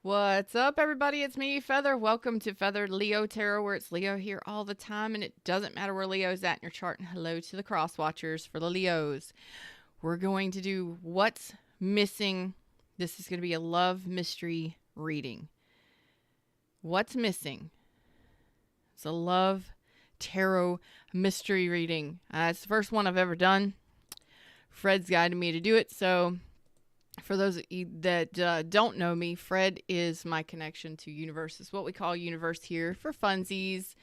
What's up, everybody? It's me, Feather. Welcome to Feathered Leo Tarot, where it's Leo here all the time, and it doesn't matter where Leo's at in your chart. And hello to the cross watchers for the Leos. We're going to do what's missing. This is going to be a love mystery reading. What's missing? It's a love tarot mystery reading. It's the first one I've ever done. Fred's guided me to do it, so for those of you that don't know me, Fred is my connection to universe. It's what we call universe here for funsies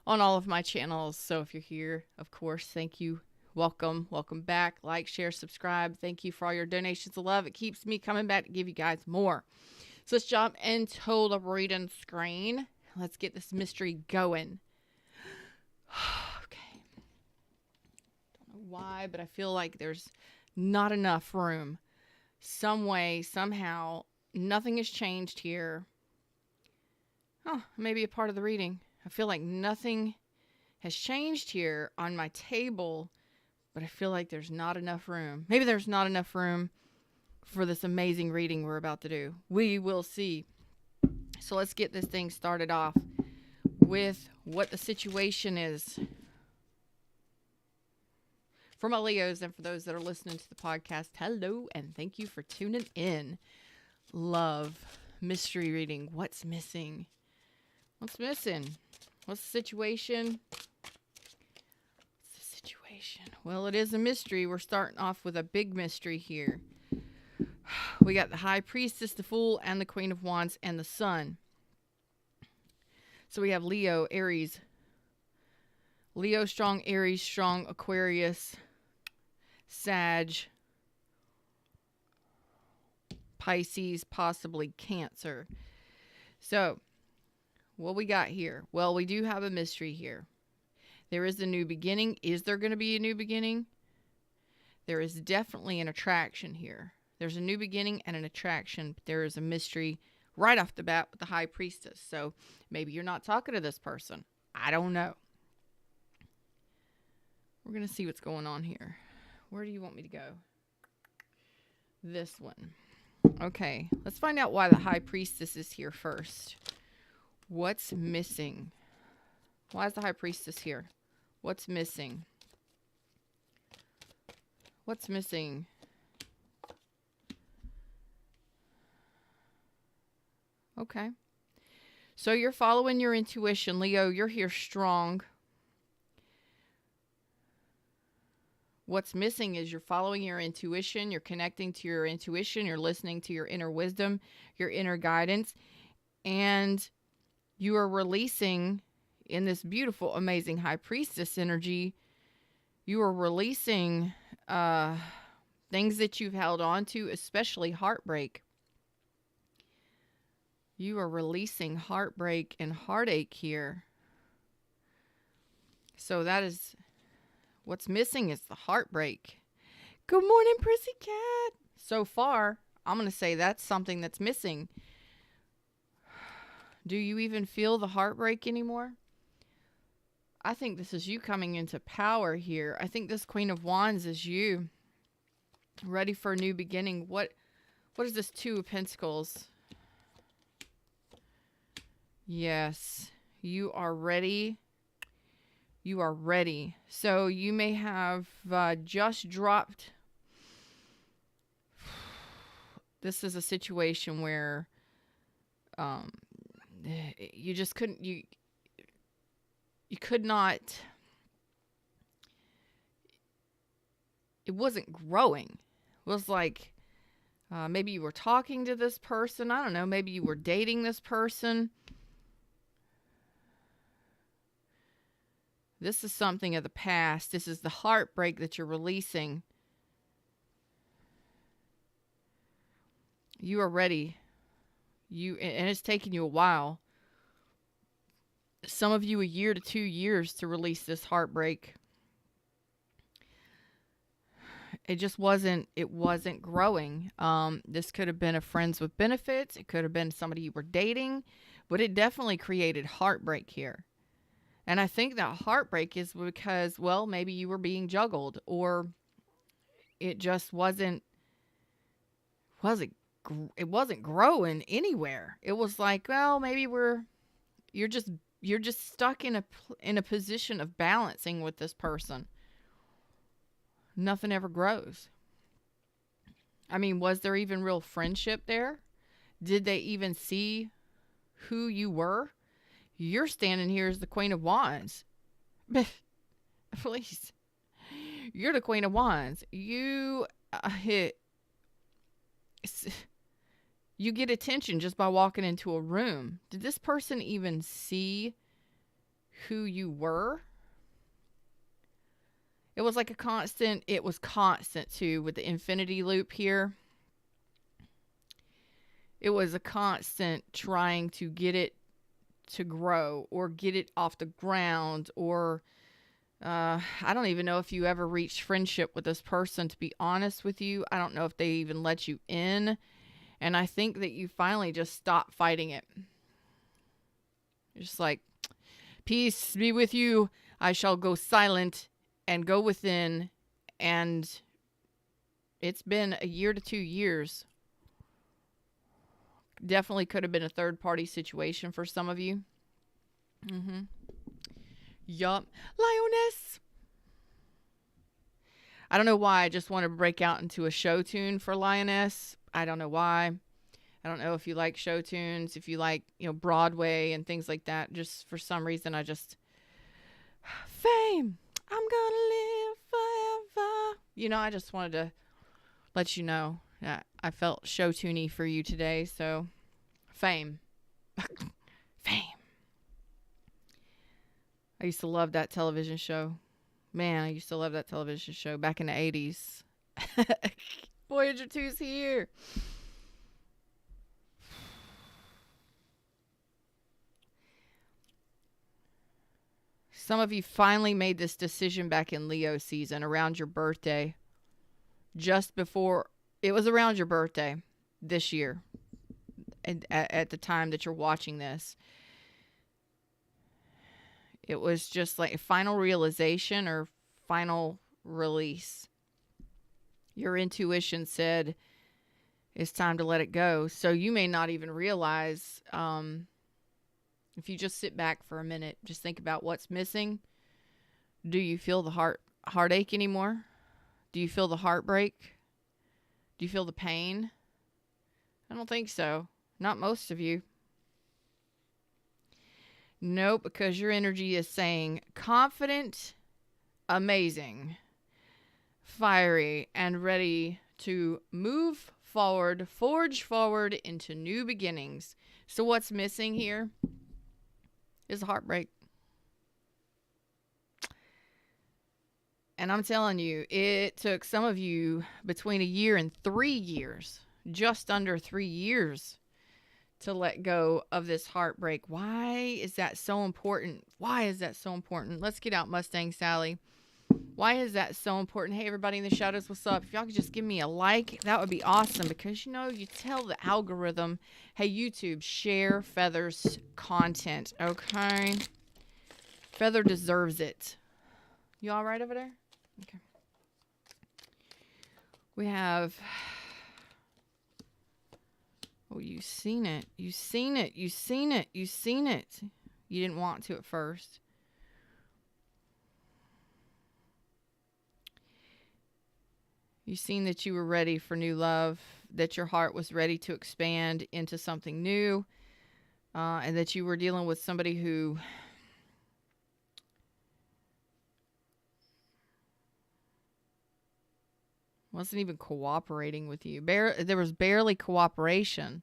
on all of my channels. So if you're here, of course, thank you. Welcome back. Like, share, subscribe. Thank you for all your donations of love. It keeps me coming back to give you guys more. So let's jump into the reading screen. Let's get this mystery going. Okay. Don't know why, but I feel like there's not enough room. Some way, somehow, nothing has changed here. Oh, maybe a part of the reading. I feel like nothing has changed here on my table, but I feel like there's not enough room. Maybe there's not enough room for this amazing reading we're about to do. We will see. So let's get this thing started off with what the situation is. For my Leos and for those that are listening to the podcast, hello and thank you for tuning in. Love mystery reading. What's missing? What's missing? What's the situation? What's the situation? Well, it is a mystery. We're starting off with a big mystery here. We got the High Priestess, the Fool, and the Queen of Wands, and the Sun. So we have Leo, Aries. Leo strong, Aries strong, Aquarius, Sag, Pisces, possibly Cancer. So, what we got here? Well, we do have a mystery here. There is a new beginning. Is there going to be a new beginning? There is definitely an attraction here. There's a new beginning and an attraction, but there is a mystery right off the bat with the High Priestess. So, maybe you're not talking to this person. I don't know. We're going to see what's going on here. Where do you want me to go? This one. Okay, let's find out why the High Priestess is here first. What's missing? Why is the High Priestess here? What's missing? What's missing? Okay. So you're following your intuition, Leo. You're here strong. What's missing is you're following your intuition, you're connecting to your intuition, you're listening to your inner wisdom, your inner guidance, and you are releasing in this beautiful, amazing High Priestess energy, you are releasing things that you've held on to, especially heartbreak. You are releasing heartbreak and heartache here. So that is... what's missing is the heartbreak. Good morning, Pussycat. So far, I'm going to say that's something that's missing. Do you even feel the heartbreak anymore? I think this is you coming into power here. I think this Queen of Wands is you. Ready for a new beginning. What is this Two of Pentacles? Yes, you are ready. You are ready. So you may have just dropped. This is a situation where you just couldn't, you could not, it wasn't growing. It was like maybe you were talking to this person. I don't know. Maybe you were dating this person. This is something of the past. This is the heartbreak that you're releasing. You are ready. And it's taken you a while. Some of you 1 year to 2 years to release this heartbreak. It just wasn't growing. This could have been a friends with benefits. It could have been somebody you were dating, but it definitely created heartbreak here. And I think that heartbreak is because, well, maybe you were being juggled, or it just wasn't it wasn't growing anywhere. It was like, well, maybe you're just stuck in a position of balancing with this person. Nothing ever grows. I mean, was there even real friendship there? Did they even see who you were? You're standing here as the Queen of Wands. Please. You're the Queen of Wands. You get attention just by walking into a room. Did this person even see who you were? It was like it was constant too with the infinity loop here. It was a constant trying to get it to grow or get it off the ground, or I don't even know if you ever reached friendship with this person, to be honest with you. I don't know if they even let you in. And I think that you finally just stopped fighting it. You're just like, peace be with you. I shall go silent and go within. And it's been a year to 2 years. Definitely could have been a third party situation for some of you. Yup. Lioness. I don't know why. I just want to break out into a show tune for Lioness. I don't know why. I don't know if you like show tunes, if you like, Broadway and things like that. Just for some reason, fame. I'm gonna live forever. I just wanted to let you know that I felt show tuney for you today. So, fame. Fame. I used to love that television show. Man, I used to love that television show back in the 80s. Voyager 2's here. Some of you finally made this decision back in Leo season around your birthday. Just before, it was around your birthday this year. And at the time that you're watching this. It was just like a final realization or final release. Your intuition said it's time to let it go. So you may not even realize, if you just sit back for a minute, just think about what's missing. Do you feel the heartache anymore? Do you feel the heartbreak? Do you feel the pain? I don't think so. Not most of you. Nope, because your energy is saying confident, amazing, fiery, and ready to move forward, forge forward into new beginnings. So what's missing here is heartbreak. And I'm telling you, it took some of you between a year and 3 years, just under 3 years, to let go of this heartbreak. Why is that so important? Why is that so important? Let's get out Mustang Sally. Why is that so important? Hey, everybody in the shadows, what's up? If y'all could just give me a like, that would be awesome, because, you tell the algorithm, hey, YouTube, share Feather's content, okay? Feather deserves it. You all right over there? Okay. We have... Oh, you seen it. You seen it. You seen it. You seen it. You didn't want to at first. You seen that you were ready for new love, that your heart was ready to expand into something new, and that you were dealing with somebody who wasn't even cooperating with you. There was barely cooperation.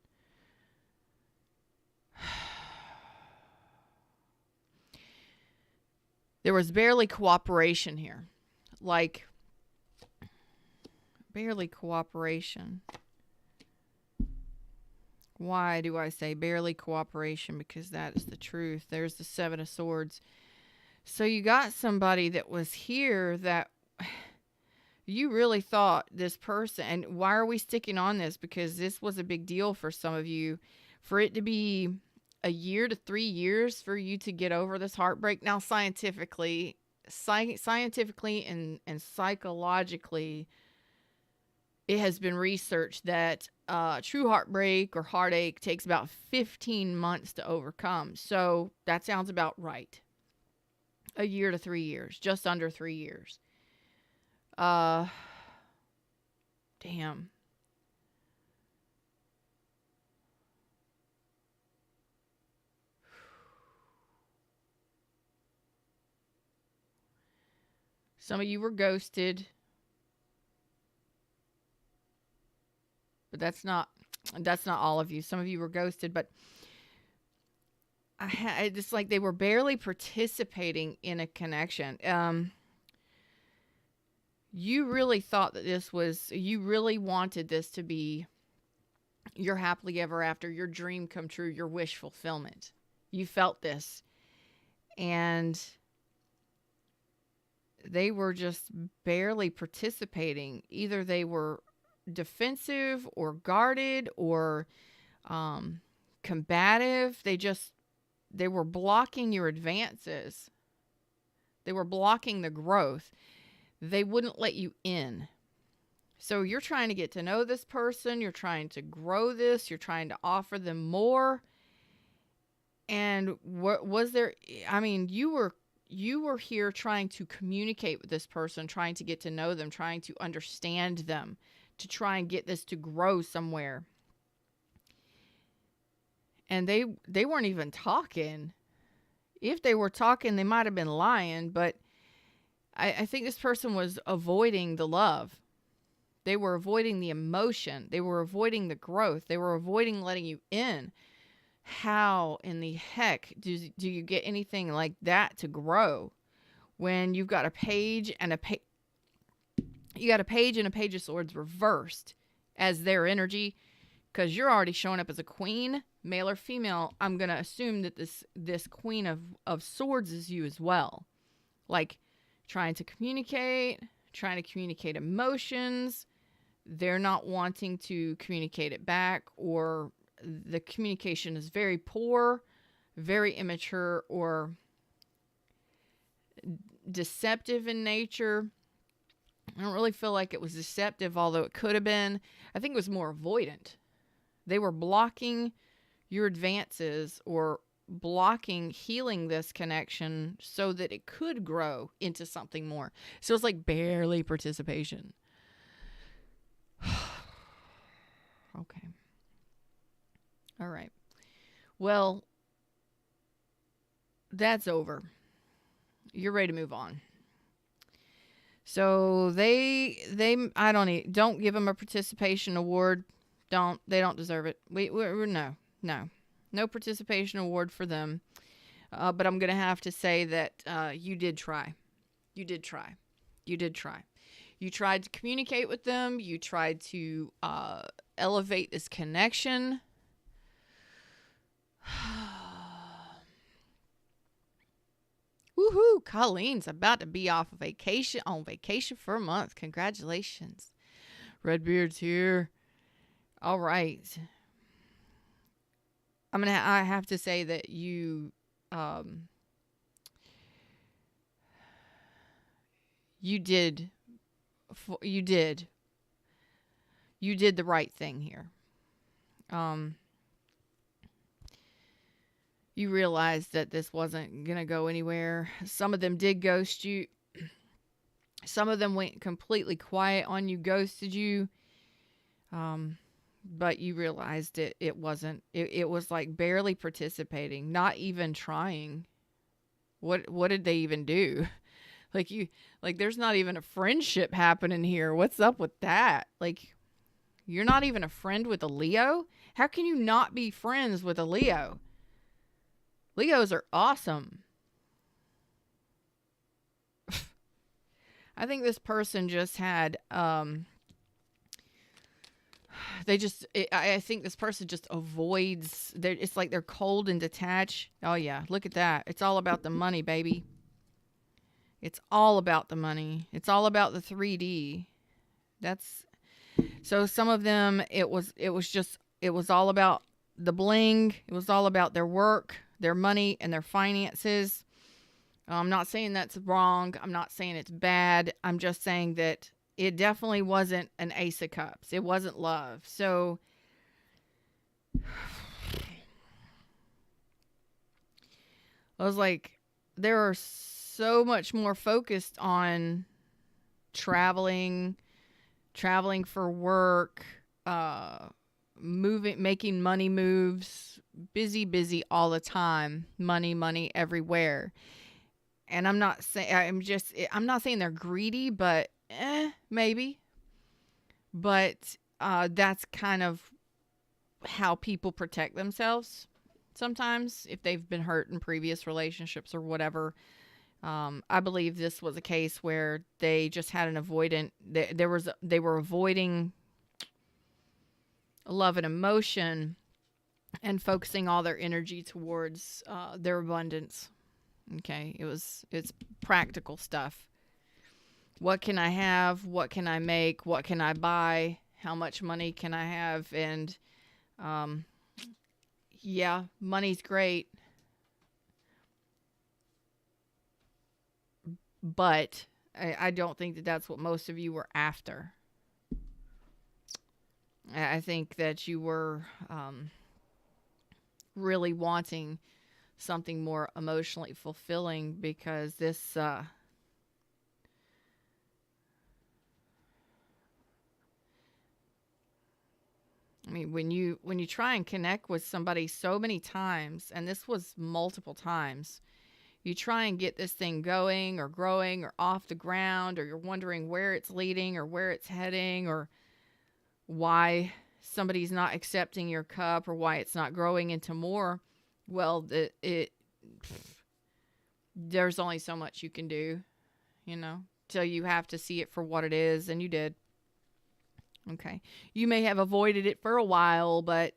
There was barely cooperation here. Like, barely cooperation. Why do I say barely cooperation? Because that is the truth. There's the Seven of Swords. So you got somebody that was here that you really thought this person, and why are we sticking on this? Because this was a big deal for some of you. For it to be a year to 3 years for you to get over this heartbreak. Now, scientifically and psychologically, it has been researched that true heartbreak or heartache takes about 15 months to overcome. So that sounds about right. A year to 3 years, just under 3 years. Damn. Some of you were ghosted, but that's not all of you. Some of you were ghosted, but it's like they were barely participating in a connection. You really thought that you really wanted this to be your happily ever after, your dream come true, your wish fulfillment. You felt this, and they were just barely participating. Either they were defensive or guarded or combative. They were blocking your advances. They were blocking the growth. They wouldn't let you in. So you're trying to get to know this person. You're trying to grow this. You're trying to offer them more. And what was there? I mean, you were here trying to communicate with this person, trying to get to know them, trying to understand them, to try and get this to grow somewhere. And they weren't even talking. If they were talking, they might have been lying, but I think this person was avoiding the love. They were avoiding the emotion. They were avoiding the growth. They were avoiding letting you in. How in the heck do you get anything like that to grow when you've got a page and a page of swords reversed as their energy? Because you're already showing up as a queen, male or female. I'm going to assume that this queen of swords is you as well. Like trying to communicate emotions. They're not wanting to communicate it back, or the communication is very poor, very immature, or deceptive in nature. I don't really feel like it was deceptive, although it could have been. I think it was more avoidant. They were blocking your advances or blocking healing this connection so that it could grow into something more. So it's like barely participation. Okay. All right. Well, that's over. You're ready to move on. So don't give them a participation award. They don't deserve it. We're no participation award for them. But I'm going to have to say that you did try. You did try. You tried to communicate with them. You tried to elevate this connection. Woohoo! Colleen's about to be on vacation for a month. Congratulations. Redbeard's here. All right. I have to say that you did the right thing here. You realized that this wasn't going to go anywhere. Some of them did ghost you. Some of them went completely quiet on you, ghosted you. But you realized it wasn't. It was like barely participating, not even trying. What did they even do? Like there's not even a friendship happening here. What's up with that? Like, you're not even a friend with a Leo? How can you not be friends with a Leo? Leos are awesome. I think this person just had, I think this person just avoids, it's like they're cold and detached. Oh yeah, look at that. It's all about the money, baby. It's all about the money. It's all about the 3D. So some of them, it was all about the bling. It was all about their work, their money, and their finances. I'm not saying that's wrong. I'm not saying it's bad. I'm just saying that it definitely wasn't an Ace of Cups. It wasn't love. So I was like, there are so much more focused on traveling, traveling for work, moving, making money moves, busy, busy all the time, money, money everywhere. And I'm not saying they're greedy, but maybe. But that's kind of how people protect themselves sometimes if they've been hurt in previous relationships or whatever. I believe this was a case where they just had an avoidant. They were avoiding love and emotion and focusing all their energy towards their abundance. Okay, it's practical stuff. What can I have? What can I make? What can I buy? How much money can I have? And yeah, money's great, but I don't think that that's what most of you were after. I think that you were really wanting something more emotionally fulfilling because this I mean, when you try and connect with somebody so many times, and this was multiple times, you try and get this thing going or growing or off the ground, or you're wondering where it's leading or where it's heading or why somebody's not accepting your cup or why it's not growing into more. Well, there's only so much you can do, till you have to see it for what it is, and you did. Okay. You may have avoided it for a while, but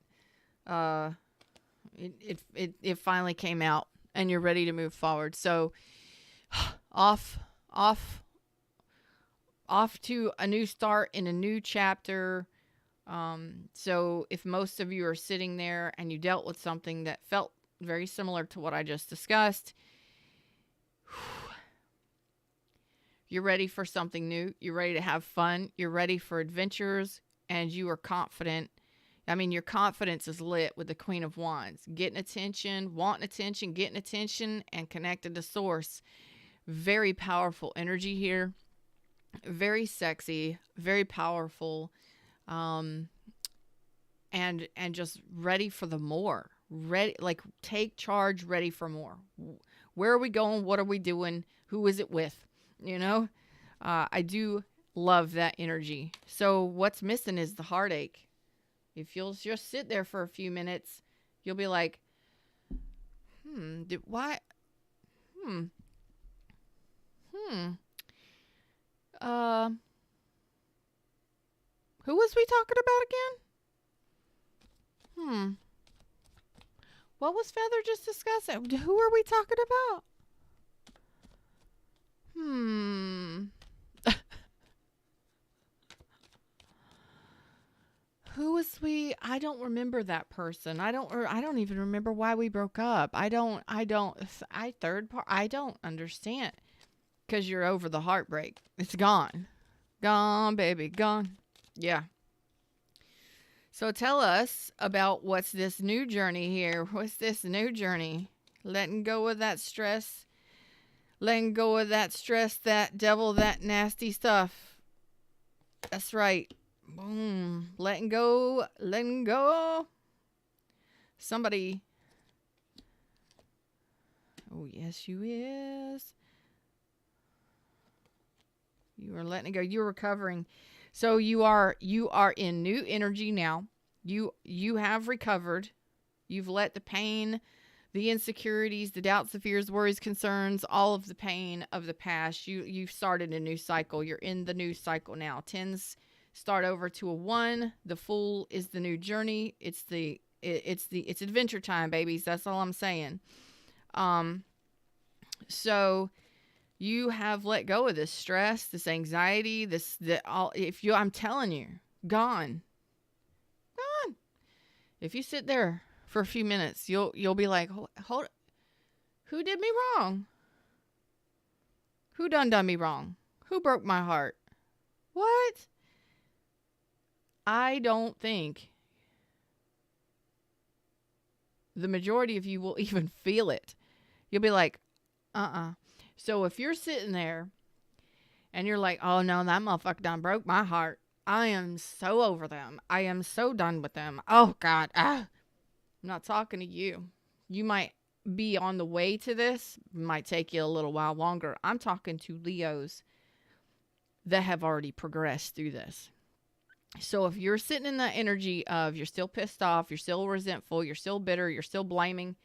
it finally came out and you're ready to move forward. So off to a new start in a new chapter. So if most of you are sitting there and you dealt with something that felt very similar to what I just discussed, you're ready for something new. You're ready to have fun. You're ready for adventures, and you are confident. I mean, your confidence is lit with the Queen of Wands. Getting attention, wanting attention, getting attention, and connected to Source. Very powerful energy here. Very sexy, very powerful, and just ready for the more. Ready, like take charge, ready for more. Where are we going? What are we doing? Who is it with? I do love that energy. So what's missing is the heartache. If you'll just sit there for a few minutes, you'll be like, why? Uh, who was we talking about again? What was Feather just discussing? Who are we talking about? Who was we? I don't remember that person. I don't even remember why we broke up. I don't understand. Cause you're over the heartbreak. It's gone. Gone, baby, gone. Yeah. So tell us about what's this new journey here. What's this new journey? Letting go of that stress. Letting go of that stress, that devil, that nasty stuff. That's right. Boom. Letting go. Letting go. Somebody. Oh, yes, you is. You are letting it go. You're recovering. So you are in new energy now. You have recovered. You've let the pain, the insecurities, the doubts, the fears, worries, concerns, all of the pain of the past. You've started a new cycle. You're in the new cycle now. Tens start over to a 1. The Fool is the new journey. It's adventure time, babies. That's all I'm saying. So you have let go of this stress, this anxiety, I'm telling you, gone. If you sit there for a few minutes, you'll be like, hold, who did me wrong? Who done me wrong? Who broke my heart? What? I don't think the majority of you will even feel it. You'll be like, So if you're sitting there and you're like, oh no, that motherfucker done broke my heart. I am so over them. I am so done with them. Oh God. I'm not talking to you. You might be on the way to this. It might take you a little while longer. I'm talking to Leos that have already progressed through this. So if you're sitting in that energy of you're still pissed off, you're still resentful, you're still bitter, you're still blaming,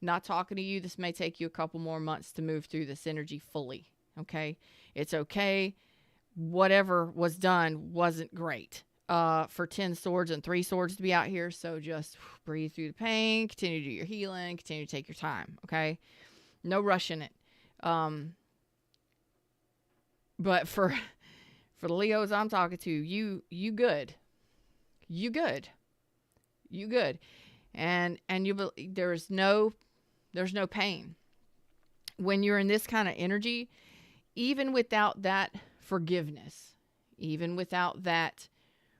not talking to you, this may take you a couple more months to move through this energy fully. Okay? It's okay. Whatever was done wasn't great. For 10 swords and 3 swords to be out here. So just breathe through the pain, continue to do your healing, continue to take your time. Okay? No rushing it. But for the Leos I'm talking to, you good. You good. And there's no pain. When you're in this kind of energy, even without that forgiveness, even without that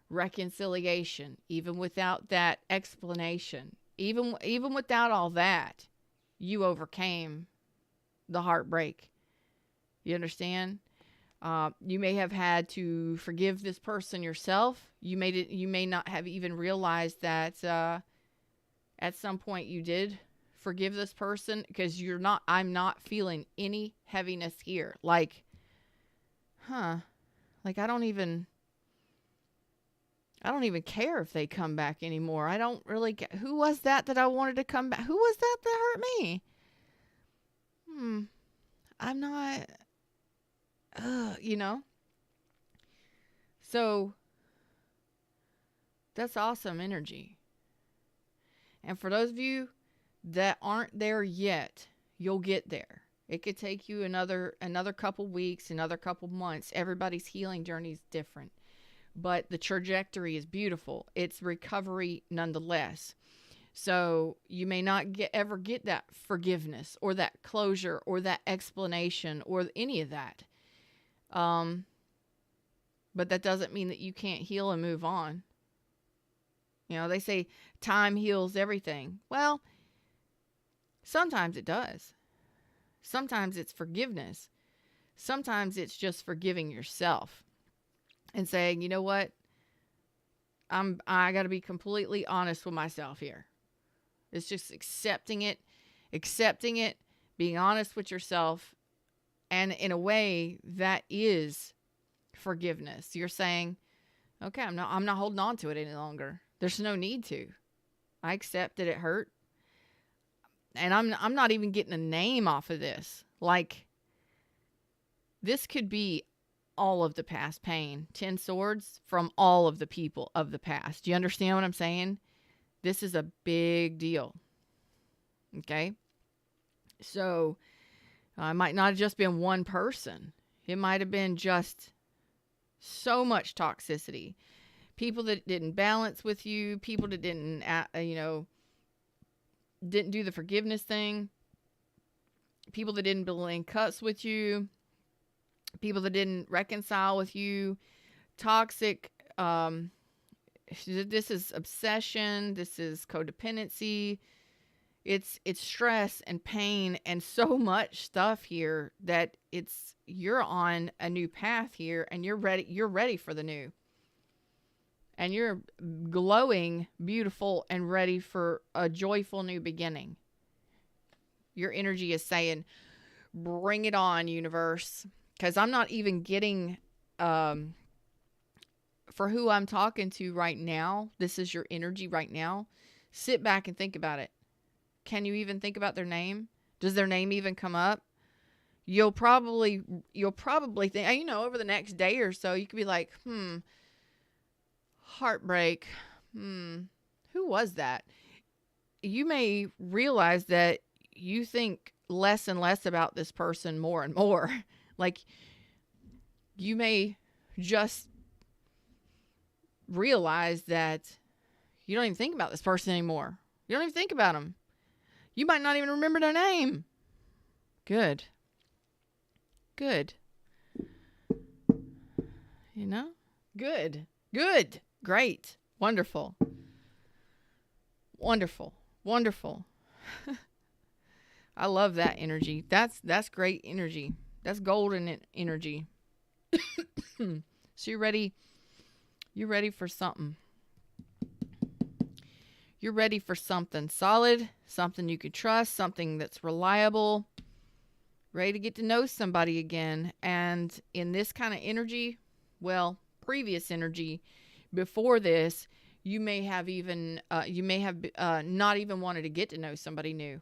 reconciliation, even without that explanation, even without all that, you overcame the heartbreak. You understand? You may have had to forgive this person yourself. You may not have even realized that at some point you did forgive this person, because I'm not feeling any heaviness here. Like I don't even care if they come back anymore. I don't really care. Who was that I wanted to come back? Who was that hurt me? I'm not, So that's awesome energy. And for those of you that aren't there yet, you'll get there. It could take you another couple weeks, another couple months. Everybody's healing journey is different, but the trajectory is beautiful. It's recovery nonetheless. So you may not ever get that forgiveness or that closure or that explanation or any of that. But that doesn't mean that you can't heal and move on. They say time heals everything. Well, sometimes it does. Sometimes it's forgiveness. Sometimes it's just forgiving yourself and saying, you know what? I got to be completely honest with myself here. It's just accepting it, being honest with yourself. And in a way that is forgiveness. You're saying, okay, I'm not holding on to it any longer. There's no need to. I accept that it hurt. And I'm not even getting a name off of this. Like, this could be all of the past pain. 10 swords from all of the people of the past. Do you understand what I'm saying? This is a big deal. Okay? So, it might not have just been one person. It might have been just so much toxicity. People that didn't balance with you. People that didn't do the forgiveness thing. People that didn't blend cuts with you. People that didn't reconcile with you. Toxic. This is obsession. This is codependency. It's stress and pain and so much stuff here that you're on a new path here, and you're ready for the new. And you're glowing, beautiful, and ready for a joyful new beginning. Your energy is saying, bring it on, universe. Because I'm not even getting, for who I'm talking to right now, this is your energy right now. Sit back and think about it. Can you even think about their name? Does their name even come up? You'll probably think, over the next day or so, you could be like, heartbreak. Who was that? You may realize that you think less and less about this person more and more. Like, you may just realize that you don't even think about this person anymore. You don't even think about them. You might not even remember their name. Good. Good. Good. Great. Wonderful. I love that energy. That's great energy. That's golden energy. So you're ready for something. You're ready for something solid, something you can trust, something that's reliable, ready to get to know somebody again. And in this kind of energy, well, previous energy before this, you may have not even wanted to get to know somebody new.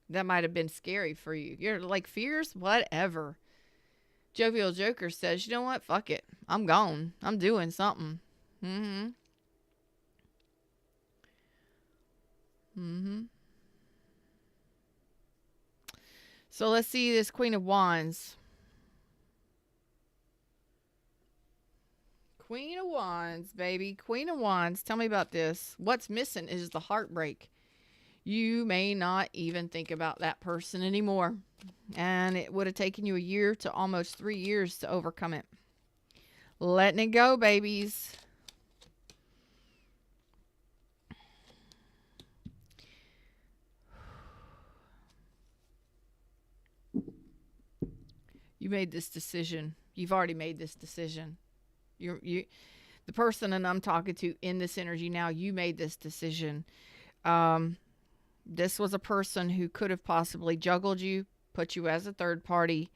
That might have been scary for you. You're like, fears, whatever. Jovial Joker says, you know what? Fuck it. I'm gone. I'm doing something. Mm-hmm. Mm-hmm. So let's see this Queen of Wands. Queen of Wands, baby. Queen of Wands. Tell me about this. What's missing is the heartbreak. You may not even think about that person anymore. And it would have taken you a year to almost 3 years to overcome it. Letting it go, babies. You made this decision. You've already made this decision. The person that I'm talking to in this energy now, you made this decision. This was a person who could have possibly juggled you, put you as a third party,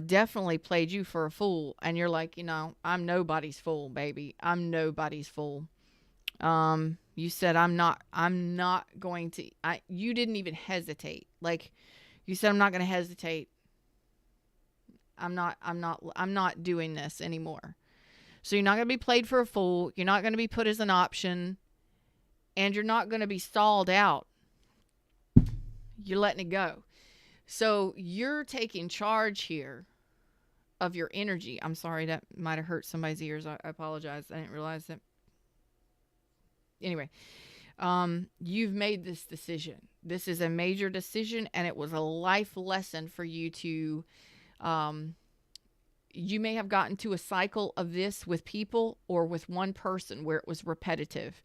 definitely played you for a fool. And you're like, I'm nobody's fool, baby. I'm nobody's fool. You said, I'm not going to, you didn't even hesitate. Like you said, I'm not going to hesitate. I'm not doing this anymore. So you're not going to be played for a fool. You're not going to be put as an option, and you're not going to be stalled out. You're letting it go. So you're taking charge here of your energy. I'm sorry, that might have hurt somebody's ears. I apologize. I didn't realize that. Anyway, you've made this decision. This is a major decision, and it was a life lesson for you to, you may have gotten to a cycle of this with people or with one person where it was repetitive,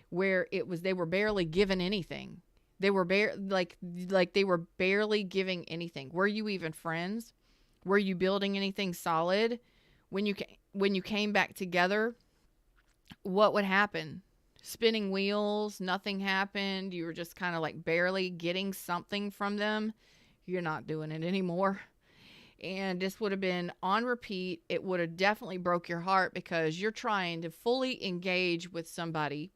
where they were barely given anything. They were like they were barely giving anything. Were you even friends? Were you building anything solid? When you came back together, what would happen? Spinning wheels, nothing happened. You were just kind of like barely getting something from them. You're not doing it anymore. And this would have been on repeat. It would have definitely broke your heart because you're trying to fully engage with somebody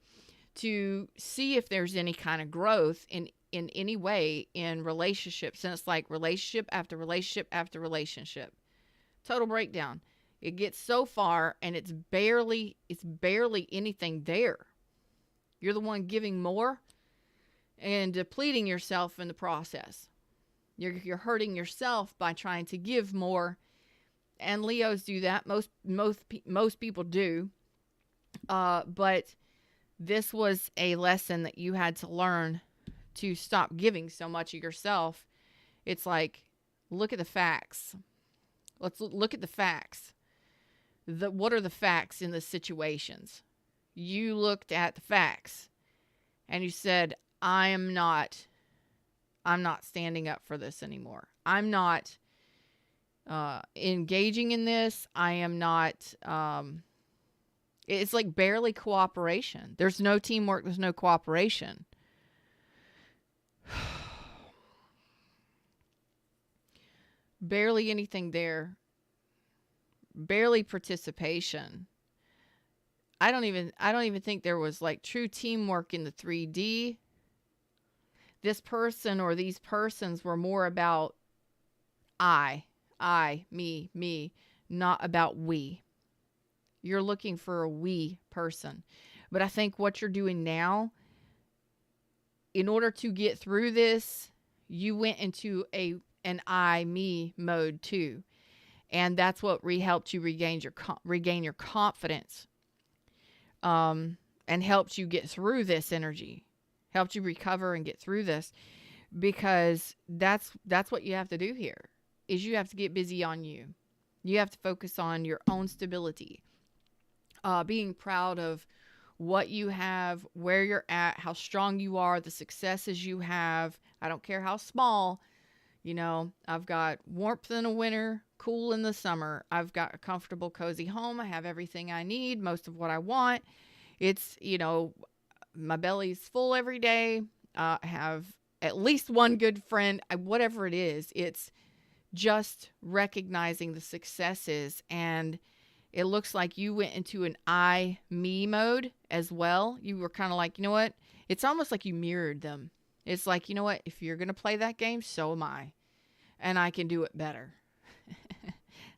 to see if there's any kind of growth in any way in relationships. And it's like relationship after relationship after relationship. Total breakdown. It gets so far and it's barely anything there. You're the one giving more and depleting yourself in the process. You're hurting yourself by trying to give more, and Leos do that. Most people do, but this was a lesson that you had to learn to stop giving so much of yourself. It's like, look at the facts. Let's look at the facts. What are the facts in the situations? You looked at the facts, and you said, I'm not standing up for this anymore. I'm not engaging in this. I am not, it's like barely cooperation. There's no teamwork. There's no cooperation. Barely anything there. Barely participation. I don't even think there was like true teamwork in the 3D. This person or these persons were more about I, me, not about we. You're looking for a we person. But I think what you're doing now, in order to get through this, you went into an I, me mode too. And that's what helped you regain your confidence. And helped you get through this energy. Helped you recover and get through this, because that's what you have to do here, is you have to get busy on you. You have to focus on your own stability, being proud of what you have, where you're at, how strong you are, the successes you have. I don't care how small. You know, I've got warmth in the winter, cool in the summer. I've got a comfortable, cozy home. I have everything I need, most of what I want. It's, you know, my belly's full every day. I have at least one good friend, whatever it is. It's just recognizing the successes. And it looks like you went into an I, me mode as well. You were kind of like, you know what? It's almost like you mirrored them. It's like, you know what? If you're going to play that game, so am I. And I can do it better.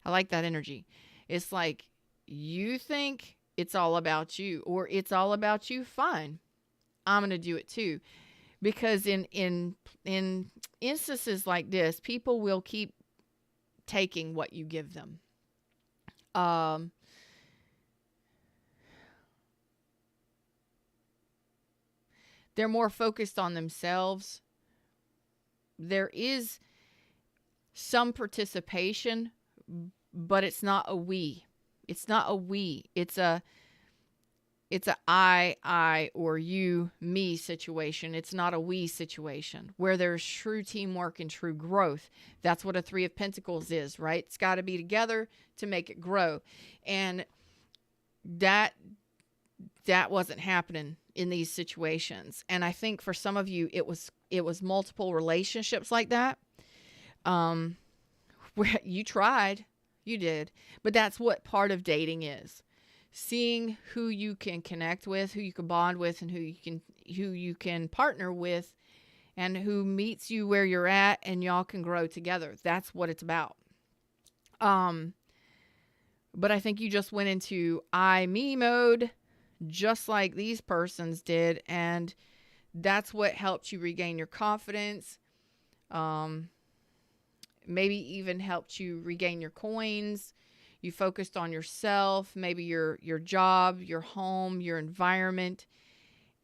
I like that energy. It's like you think it's all about you, or it's all about you. Fine. I'm going to do it too. Because in instances like this, people will keep taking what you give them. They're more focused on themselves. There is some participation, but it's not a we. It's not a we. It's a I, or you, me situation. It's not a we situation where there's true teamwork and true growth. That's what a 3 of Pentacles is, right? It's got to be together to make it grow. And that wasn't happening in these situations. And I think for some of you, it was multiple relationships like that. Where you tried, you did, but that's what part of dating is. Seeing who you can connect with, who you can bond with, and who you can partner with, and who meets you where you're at, and y'all can grow together. That's what it's about. But I think you just went into I, me mode, just like these persons did, and that's what helped you regain your confidence. Maybe even helped you regain your coins. You focused on yourself, maybe your job, your home, your environment.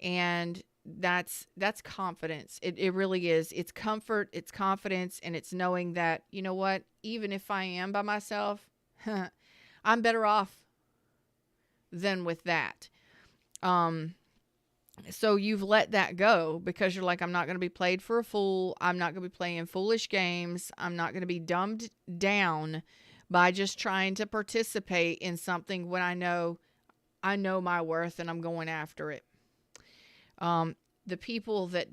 And that's confidence. It really is. It's comfort, it's confidence, and it's knowing that, you know what, even if I am by myself, I'm better off than with that. So you've let that go because you're like, I'm not going to be played for a fool. I'm not going to be playing foolish games. I'm not going to be dumbed down by just trying to participate in something when I know my worth and I'm going after it. The people that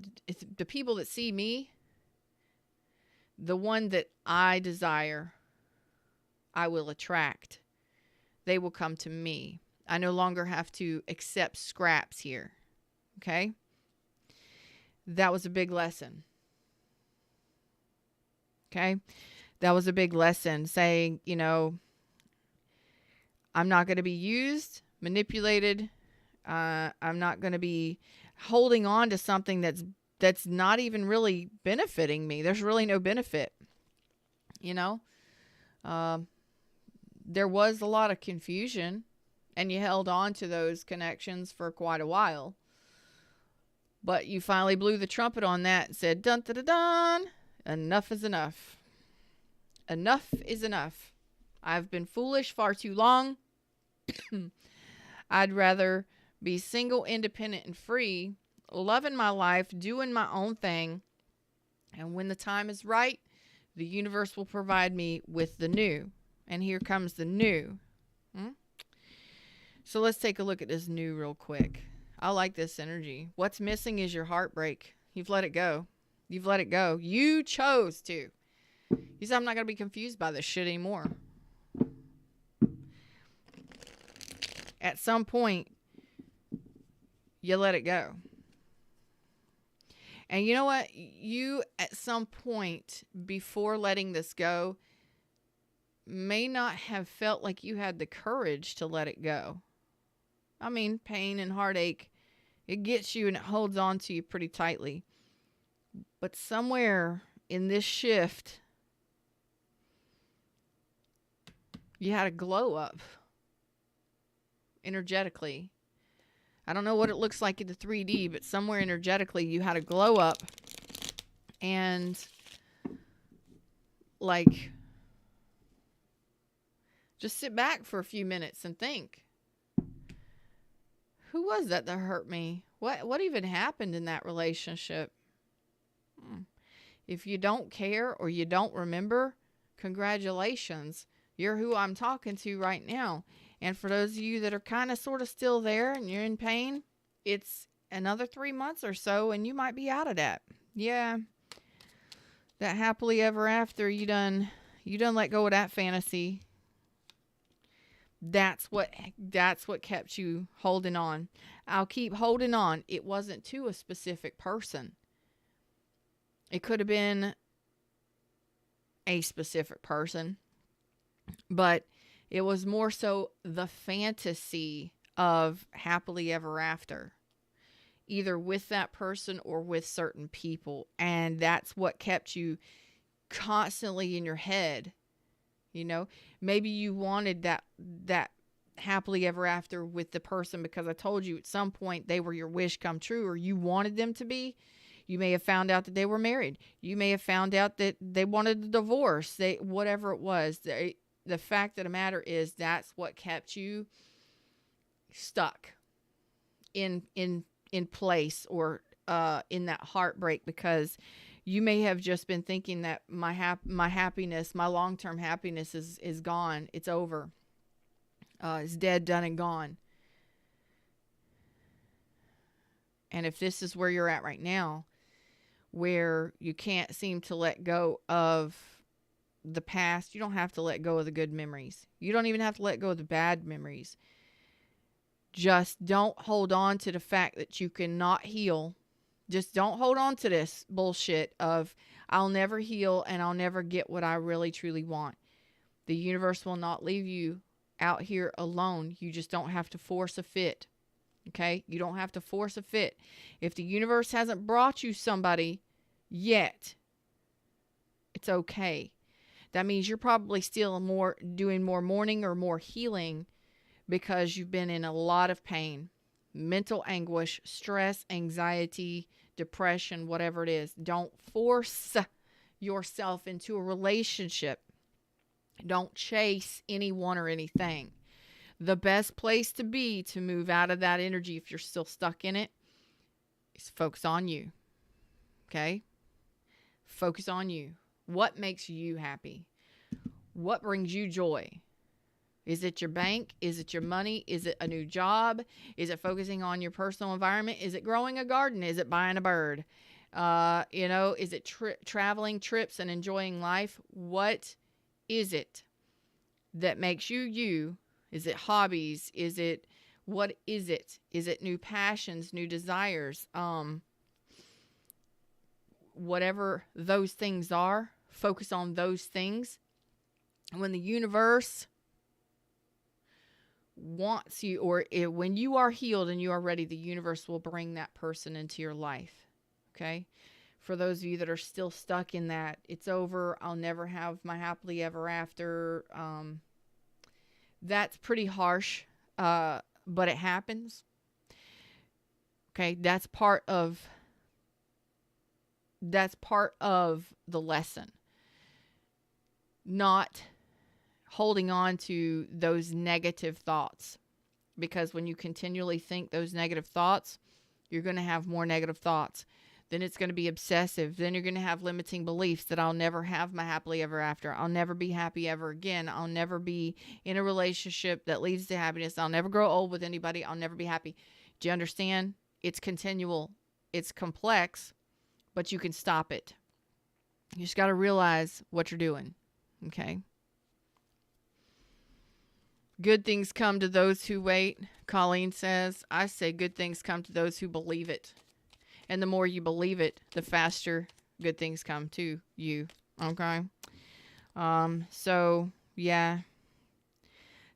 see me, the one that I desire, I will attract. They will come to me. I no longer have to accept scraps here. Okay? That was a big lesson. Okay? That was a big lesson saying, you know, I'm not going to be used, manipulated. I'm not going to be holding on to something that's not even really benefiting me. There's really no benefit. You know? There was a lot of confusion, and you held on to those connections for quite a while. But you finally blew the trumpet on that and said, dun, dun, dun, dun, enough is enough. Enough is enough. I've been foolish far too long. I'd rather be single, independent, and free, loving my life, doing my own thing. And when the time is right, the universe will provide me with the new. And here comes the new. So let's take a look at this new real quick. I like this energy. What's missing is your heartbreak. You've let it go. You've let it go. You chose to. You said, I'm not going to be confused by this shit anymore. At some point, you let it go. And you know what? You, at some point, before letting this go, may not have felt like you had the courage to let it go. I mean, pain and heartache, it gets you and it holds on to you pretty tightly. But somewhere in this shift, you had a glow up energetically. I don't know what it looks like in the 3D, but somewhere energetically you had a glow up. And like, just sit back for a few minutes and think. Who was that hurt me? What even happened in that relationship? If you don't care or you don't remember, congratulations. You're who I'm talking to right now. And for those of you that are kind of sort of still there and you're in pain, it's another 3 months or so and you might be out of that. Yeah. That happily ever after, you done let go of that fantasy. That's what kept you holding on. I'll keep holding on. It wasn't to a specific person. It could have been a specific person, but it was more so the fantasy of happily ever after, either with that person or with certain people. And that's what kept you constantly in your head. You know, maybe you wanted that happily ever after with the person because I told you at some point they were your wish come true, or you wanted them to be. You may have found out that they were married. You may have found out that they wanted a divorce. Whatever it was. The fact of the matter is that's what kept you stuck in place or in that heartbreak, because you may have just been thinking that my happiness, my long-term happiness is gone. It's over. It's dead, done, and gone. And if this is where you're at right now, where you can't seem to let go of the past, you don't have to let go of the good memories. You don't even have to let go of the bad memories. Just don't hold on to the fact that you cannot heal. Just don't hold on to this bullshit of I'll never heal and I'll never get what I really truly want. The universe will not leave you out here alone. You just don't have to force a fit. Okay? You don't have to force a fit. If the universe hasn't brought you somebody yet, it's okay. That means you're probably still doing more mourning or more healing because you've been in a lot of pain, mental anguish, stress, anxiety, depression, whatever it is. Don't force yourself into a relationship. Don't chase anyone or anything. The best place to be to move out of that energy, if you're still stuck in it, is focus on you. Okay? Focus on you. What makes you happy? What brings you joy? Is it your bank? Is it your money? Is it a new job? Is it focusing on your personal environment? Is it growing a garden? Is it buying a bird? Is it traveling, trips, and enjoying life? What is it that makes you you? Is it hobbies? What is it? Is it new passions, new desires? Whatever those things are, focus on those things. When the universe wants you, or when you are healed and you are ready, the universe will bring that person into your life. Okay? For those of you that are still stuck in that, it's over, I'll never have my happily ever after. That's pretty harsh, but it happens. Okay? That's part of the lesson. Not holding on to those negative thoughts, because when you continually think those negative thoughts, you're going to have more negative thoughts. Then it's going to be obsessive. Then you're going to have limiting beliefs that I'll never have my happily ever after. I'll never be happy ever again. I'll never be in a relationship that leads to happiness. I'll never grow old with anybody. I'll never be happy. Do you understand? It's continual. It's complex, but you can stop it. You just got to realize what you're doing. Okay? Good things come to those who wait. Colleen says, I say good things come to those who believe it. And the more you believe it, the faster good things come to you. Okay? So, yeah.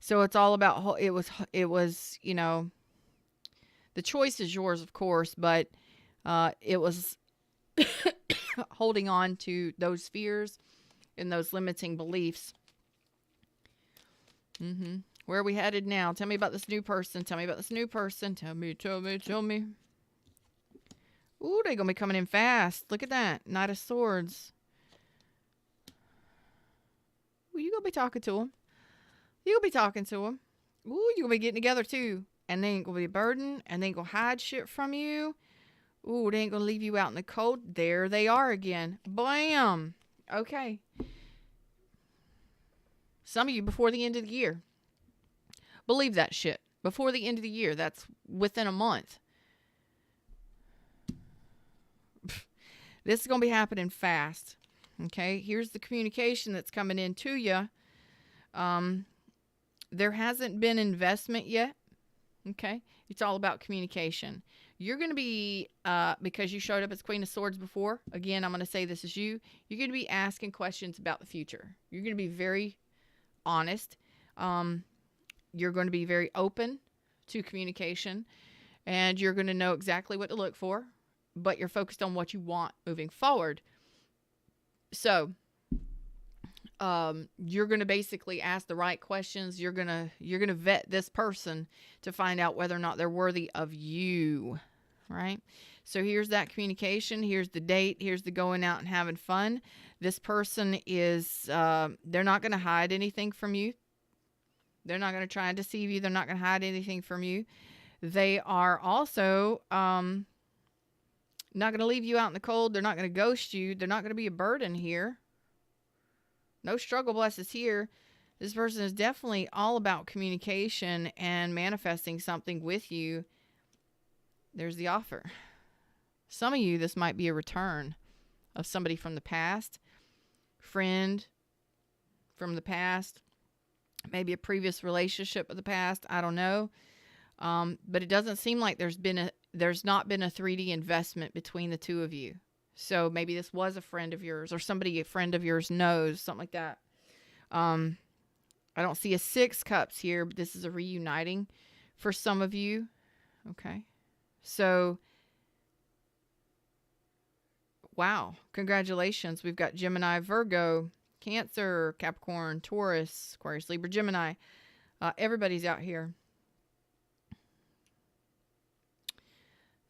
So it's all about, it was, the choice is yours, of course, but it was holding on to those fears and those limiting beliefs. Where are we headed now? Tell me about this new person. Tell me. Ooh, they're going to be coming in fast. Look at that. Knight of Swords. Ooh, you going to be talking to them. Ooh, you're going to be getting together too. and they ain't going to be a burden, and they ain't going to hide shit from you. Ooh, they ain't going to leave you out in the cold. There they are again. Blam. Okay. Some of you before the end of the year. Believe that shit. Before the end of the year. That's within a month. This is going to be happening fast. Okay. Here's the communication that's coming in to you. There hasn't been investment yet. Okay. It's all about communication. You're going to be, because you showed up as Queen of Swords before. Again, I'm going to say this is you. You're going to be asking questions about the future. You're going to be very honest. You're going to be very open to communication, and you're going to know exactly what to look for, but you're focused on what you want moving forward. So, you're going to basically ask the right questions. You're going to vet this person to find out whether or not they're worthy of you, right? So here's that communication. Here's the date. Here's the going out and having fun. This person is, they're not going to hide anything from you. They're not going to try and deceive you. They're not going to hide anything from you. They are also not going to leave you out in the cold. They're not going to ghost you. They're not going to be a burden here. No struggle blesses here. This person is definitely all about communication and manifesting something with you. There's the offer. Some of you, this might be a return of somebody from the past, friend from the past, maybe a previous relationship of the past. I don't know. But it doesn't seem like there's not been a 3D investment between the two of you. So maybe this was a friend of yours, or somebody a friend of yours knows, something like that. I don't see a 6 cups here, but this is a reuniting for some of you. Okay. So, wow. Congratulations. We've got Gemini, Virgo, Cancer, Capricorn, Taurus, Aquarius, Libra, Gemini. Everybody's out here.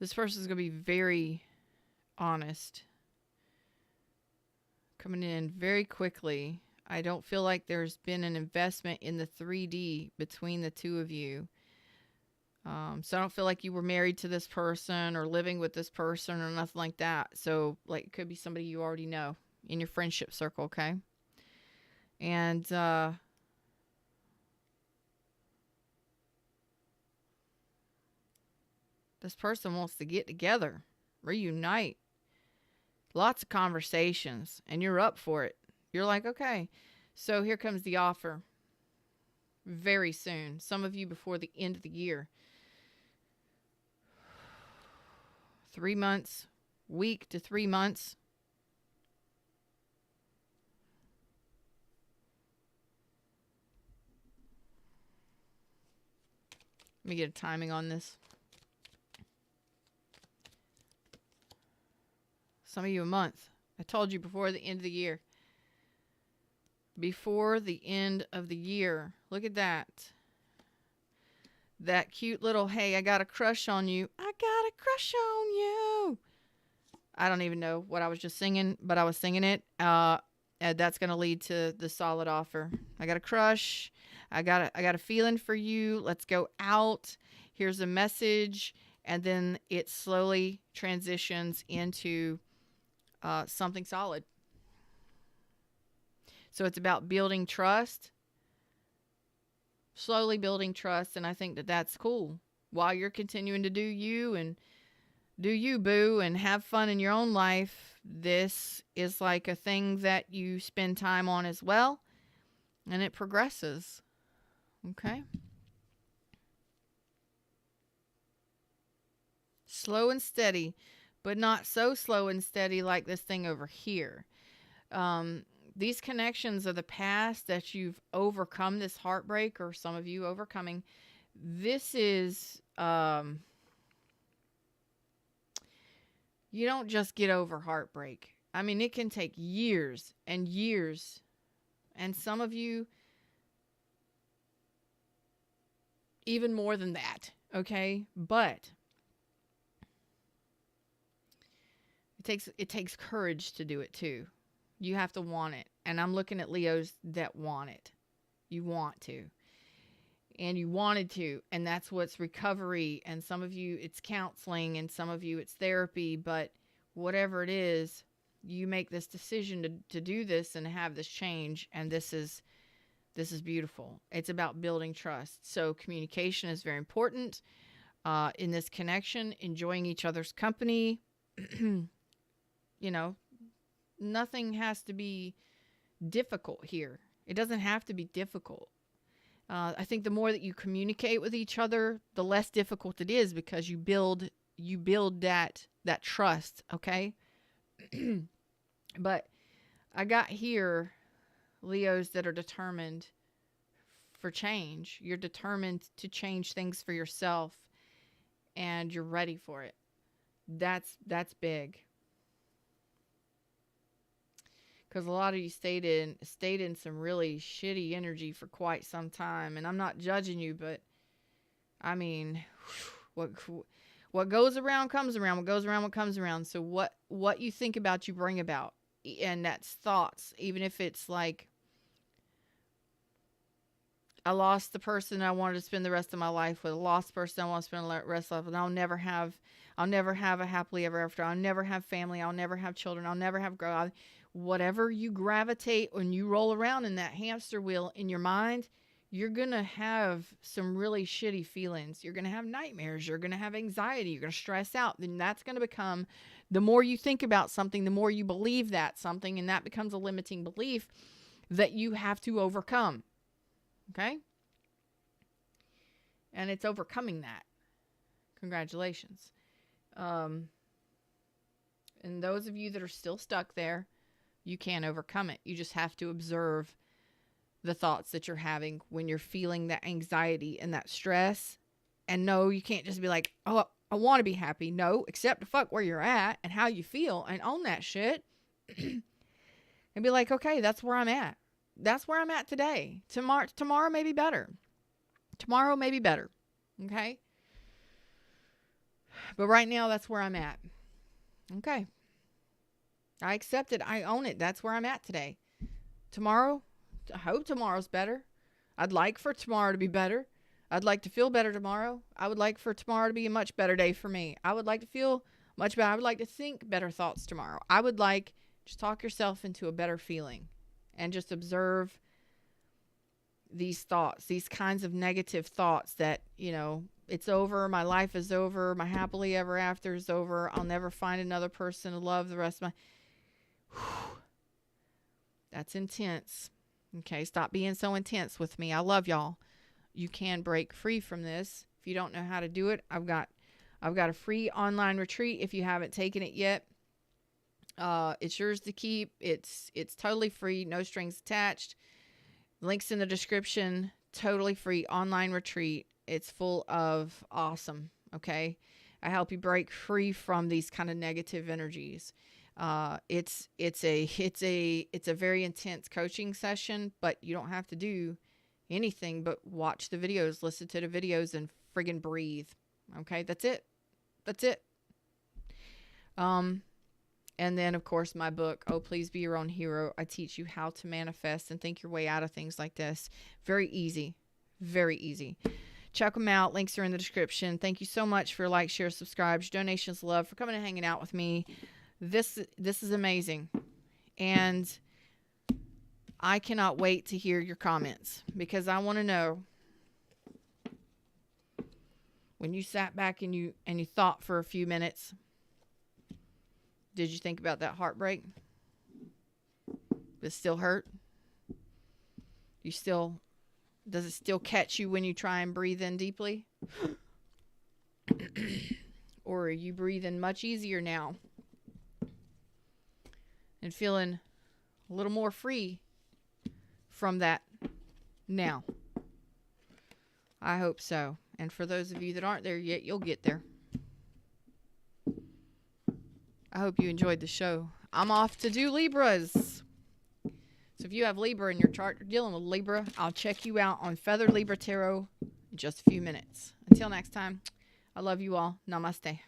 This person is going to be very honest. Coming in very quickly. I don't feel like there's been an investment in the 3D between the two of you. So I don't feel like you were married to this person or living with this person or nothing like that. So, like, it could be somebody you already know in your friendship circle, okay? And this person wants to get together, reunite. Lots of conversations, and you're up for it. You're like, okay. So here comes the offer. Very soon. Some of you before the end of the year. 3 months, week to 3 months. Let me get a timing on this. Some of you a month. I told you before the end of the year. Before the end of the year. Look at that. That cute little, hey, I got a crush on you. I got a crush on you. I don't even know what I was just singing, but I was singing it. And that's going to lead to the solid offer. I got a crush. I got a feeling for you. Let's go out. Here's a message. And then it slowly transitions into something solid. So it's about building trust. Slowly building trust. And I think that that's cool. While you're continuing to do you and do you, boo, and have fun in your own life, this is like a thing that you spend time on as well. And it progresses. Okay? Slow and steady, but not so slow and steady like this thing over here. These connections of the past that you've overcome this heartbreak, or some of you overcoming, this is, you don't just get over heartbreak. I mean, it can take years and years. And some of you, even more than that. Okay? But it takes courage to do it too. You have to want it. And I'm looking at Leos that want it. You want to. and you wanted to, and that's what's recovery. And some of you, it's counseling, and some of you, it's therapy. But whatever it is, you make this decision to do this and have this change. And this is beautiful. It's about building trust. So communication is very important in this connection, enjoying each other's company. Nothing has to be difficult here. It doesn't have to be difficult. I think the more that you communicate with each other, the less difficult it is, because you build that trust, okay? But I got here, Leos that are determined for change. You're determined to change things for yourself, and you're ready for it. That's big. Because a lot of you stayed in some really shitty energy for quite some time. And I'm not judging you, but I mean, what goes around comes around. What goes around, what comes around. So what you think about, you bring about. And that's thoughts. Even if it's like, I lost the person I wanted to spend the rest of my life with. I lost the person I want to spend the rest of my life with. I'll never have a happily ever after. I'll never have family. I'll never have children. I'll never have growth. Whatever you gravitate when you roll around in that hamster wheel in your mind, you're going to have some really shitty feelings. You're going to have nightmares. You're going to have anxiety. You're going to stress out. Then that's going to become, the more you think about something, the more you believe that something, and that becomes a limiting belief that you have to overcome. Okay? And it's overcoming that. Congratulations. And those of you that are still stuck there, you can't overcome it. You just have to observe the thoughts that you're having when you're feeling that anxiety and that stress. And no, you can't just be like, oh, I want to be happy. No, accept the fuck where you're at and how you feel and own that shit. And be like, okay, that's where I'm at. That's where I'm at today. Tomorrow may be better. Tomorrow may be better. Okay? But right now, that's where I'm at. Okay. I accept it. I own it. That's where I'm at today. Tomorrow, I hope tomorrow's better. I'd like for tomorrow to be better. I'd like to feel better tomorrow. I would like for tomorrow to be a much better day for me. I would like to feel much better. I would like to think better thoughts tomorrow. I would like, just talk yourself into a better feeling and just observe these thoughts, these kinds of negative thoughts that, it's over. My life is over. My happily ever after is over. I'll never find another person to love the rest of my... That's intense. Okay, stop being so intense with me. I love y'all. You can break free from this. If you don't know how to do it, I've got a free online retreat if you haven't taken it yet. It's yours to keep. It's totally free, no strings attached. Links in the description. Totally free online retreat. It's full of awesome, okay? I help you break free from these kind of negative energies. It's a very intense coaching session, but you don't have to do anything but watch the videos, listen to the videos, and friggin' breathe. Okay, that's it. And then of course my book, Oh Please Be Your Own Hero. I teach you how to manifest and think your way out of things like this. Very easy. Check them out. Links are in the description. Thank you so much for like, share, subscribe, donations, love, for coming and hanging out with me. This is amazing. And I cannot wait to hear your comments, because I want to know, when you sat back and you thought for a few minutes, did you think about that heartbreak? Does it still hurt? Does it still catch you when you try and breathe in deeply? Or are you breathing much easier now and feeling a little more free from that now? I hope so. And for those of you that aren't there yet, you'll get there. I hope you enjoyed the show. I'm off to do Libras. So if you have Libra in your chart, you're dealing with Libra, I'll check you out on Feathered Libra Tarot in just a few minutes. Until next time, I love you all. Namaste.